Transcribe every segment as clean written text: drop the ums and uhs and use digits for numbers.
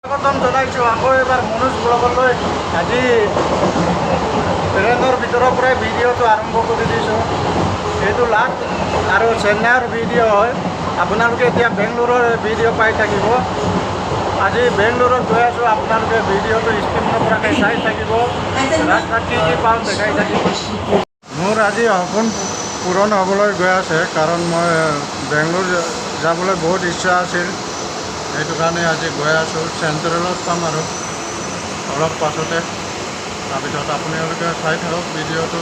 স্বাগতম জনাইছোঁ আকৌ এবাৰ মনোজ ব্লগলৈ। আজি ট্ৰেইনৰ ভিতৰৰ পৰাই ভিডিঅ'টো আৰম্ভ কৰি দিছোঁ। এইটো লাষ্ট আৰু চেন্নাইৰ ভিডিঅ' হয়। আপোনালোকে এতিয়া বেংগলোৰৰ ভিডিঅ' পাই থাকিব। আজি বেংগলোৰত গৈ আছোঁ, আপোনালোকে ভিডিঅ'টো স্কিপ নকৰাকৈ চাই থাকিব। ৰাস্তাত কি কি পাওঁ দেখাই থাকিব। মোৰ আজি সপোন পূৰণ হ'বলৈ গৈ আছে, কাৰণ মই বেংগলোৰ যাবলৈ বহুত ইচ্ছা আছিল। সেইটো কাৰণে আজি গৈ আছোঁ। চেণ্ট্ৰেলত পাম আৰু অলপ পাছতে। তাৰপিছত আপোনালোকে চাই থাকক ভিডিঅ'টো।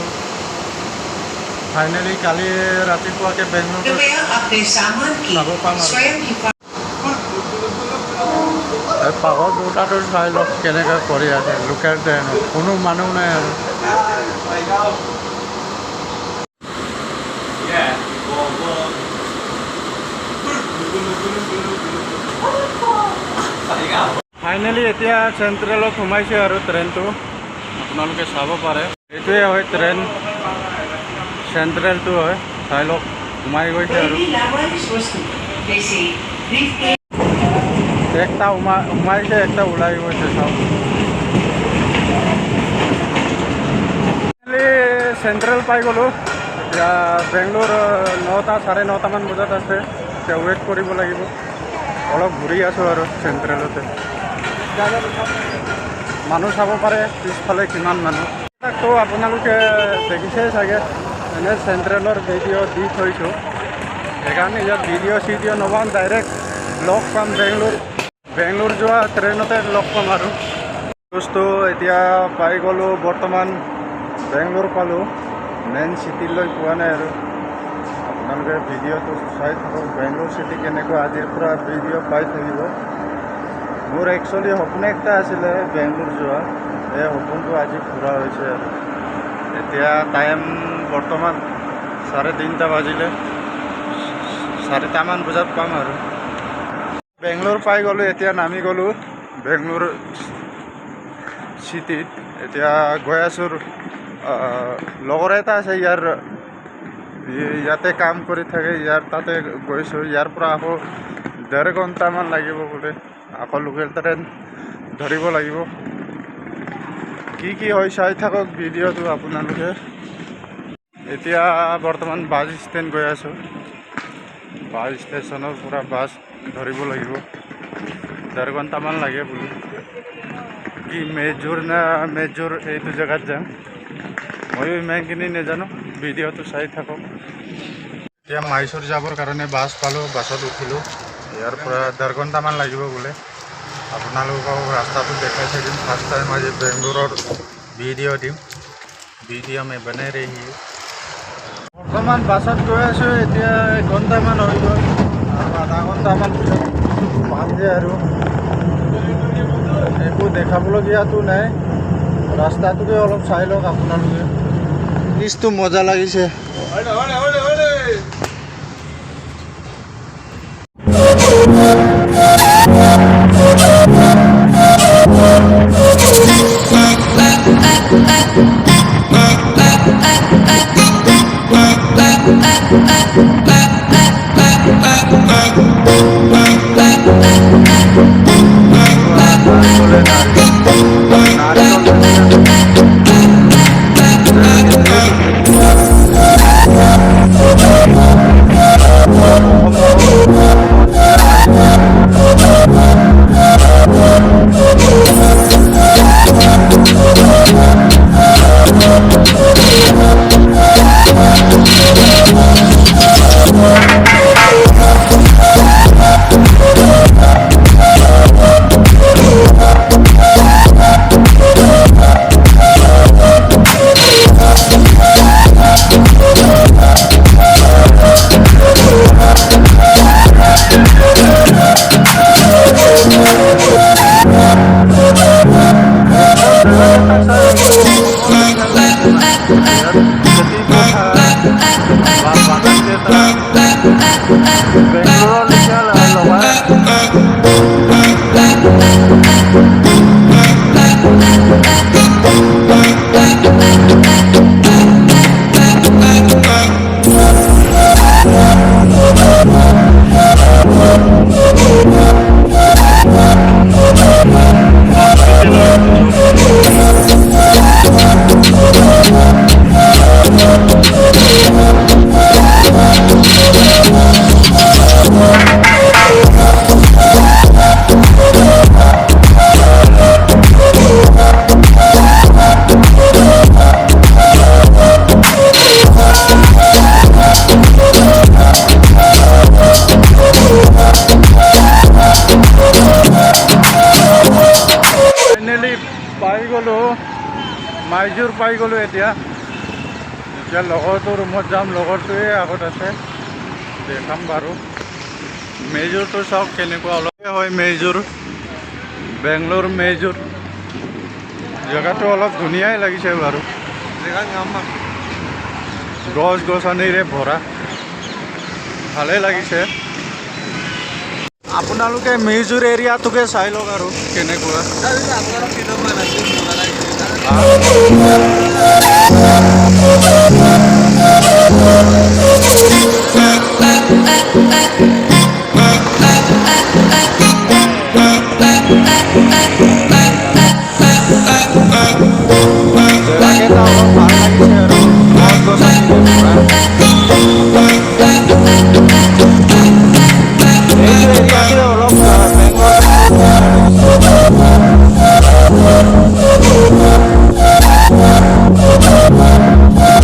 ফাইনেলি কালি ৰাতিপুৱাকৈ বেংগলোৰত যাব পাম আৰু এই পাগল দুটাটো চাই লওক কেনেকৈ কৰি আছে লোকেল ট্ৰেইনত। কোনো মানুহ নাই আৰু। ফাইনেলি এতিয়া চেণ্ট্ৰেলত সোমাইছে আৰু ট্ৰেইনটো আপোনালোকে চাব পাৰে। এইটোৱে হয় ট্ৰেইন, চেণ্ট্ৰেলটো হয়। চাই লওক সোমাই গৈছে আৰু একটা সোমাইছে, একটা ওলাই গৈছে। চাওক চেণ্ট্ৰেল পাই গ'লোঁ। এতিয়া বেংগলোৰ 9টা চাৰে 9টামান বজাত আছে। এতিয়া ৱেইট কৰিব লাগিব। অলপ ঘূৰি আছোঁ আৰু চেণ্ট্ৰেলতে। মানুহ চাব পাৰে পিছফালে কিমান মানুহ। তো আপোনালোকে দেখিছেই চাগে, এনে চেণ্ট্ৰেলৰ ভিডিঅ' দি থৈছোঁ। সেইকাৰণে ইয়াত ভিডিঅ' নবনাওঁ, ডাইৰেক্ট লগ পাম বেংগলোৰ যোৱা ট্ৰেইনতে লগ পাম আৰু। বস্তু এতিয়া পাই গ'লোঁ। বৰ্তমান বেংগলোৰ পালোঁ, মেইন চিটিলৈ পোৱা নাই আৰু। আপোনালোকে ভিডিঅ'টো চাই থাকক। বেংগলোৰ চিটি কেনেকুৱা আজিৰ পৰা ভিডিঅ' পাই থাকিব। মোৰ একচুৱেলি সপোন একটা আছিলে বেংগলোৰ যোৱা। এই সপোনটো আজি পূৰা হৈছে আৰু। এতিয়া টাইম বৰ্তমান 3:30 বাজিলে। 4টামান বজাত পাম আৰু। বেংগলোৰ পাই গ'লোঁ। এতিয়া নামি গ'লোঁ বেংগলোৰ চিটিত। এতিয়া গৈ আছোঁ। লগৰ এটা আছে ইয়াতে কাম কৰি থাকে, তাতে গৈছোঁ। ইয়াৰ পৰা আকৌ 1.5 ঘণ্টামান লাগিব বোলে। আকৌ লোকেল ট্ৰেইন ধৰিব লাগিব। কি কি হয় চাই থাকক ভিডিঅ'টো আপোনালোকে। এতিয়া বৰ্তমান বাছ ষ্টেণ্ড গৈ আছোঁ। বাছ ষ্টেচনৰ পৰা বাছ ধৰিব লাগিব। 1.5 ঘণ্টামান লাগে বোলে। কি মেজৰ এইটো জেগাত যাম। ময়ো ইমানখিনি নাজানো। ভিডিঅ'টো চাই থাকক। এতিয়া মাইচুৰ যাবৰ কাৰণে বাছ পালোঁ, বাছত উঠিলোঁ। ইয়াৰ পৰা 1.5 ঘণ্টামান লাগিব বোলে। আপোনালোকক ৰাস্তাটো দেখাই থাকিম। ফাৰ্ষ্ট টাইম আজি বেংগলোৰৰ ভিডিঅ' দিম। ভিডিঅ' মই বনাই ৰহি। বৰ্তমান বাছত গৈ আছোঁ। এতিয়া 1 ঘণ্টামান হৈ গ'ল আৰু আধা ঘণ্টামান পিছত পামগৈ আৰু। একো দেখাবলগীয়াটো নাই। ৰাস্তাটোকে অলপ চাই লওক আপোনালোকে। নিচটো মজা লাগিছে। পাই গ'লোঁ মাইজোৰ পাই গ'লোঁ এতিয়া লগৰটো ৰুমত যাম লগৰটোৱে আগত আছে দেখাম বাৰু মেজৰটো চাওক কেনেকুৱা অলপ হয় মেজৰ বেংগলোৰ মেজৰ জেগাটো অলপ ধুনীয়াই লাগিছে বাৰু গছ গছনিৰে ভৰা ভালেই লাগিছে আপোনালোকে মেজৰ এৰিয়াটোকে চাই লওক আৰু কেনেকুৱা জেগাকেইটা অলপ ভাল লাগিছে আৰু গছ গছনিৰে ভৰা এইটো এৰিয়াটোৱে অলপ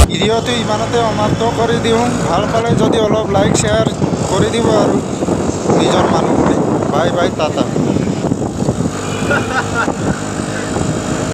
ভিডিঅ'টো ইমানতে সমাপ্ত কৰি দিওঁ ভাল পালে যদি অলপ লাইক শ্বেয়াৰ কৰি দিব আৰু নিজৰ মানুহবোৰে বাই বাই টাটা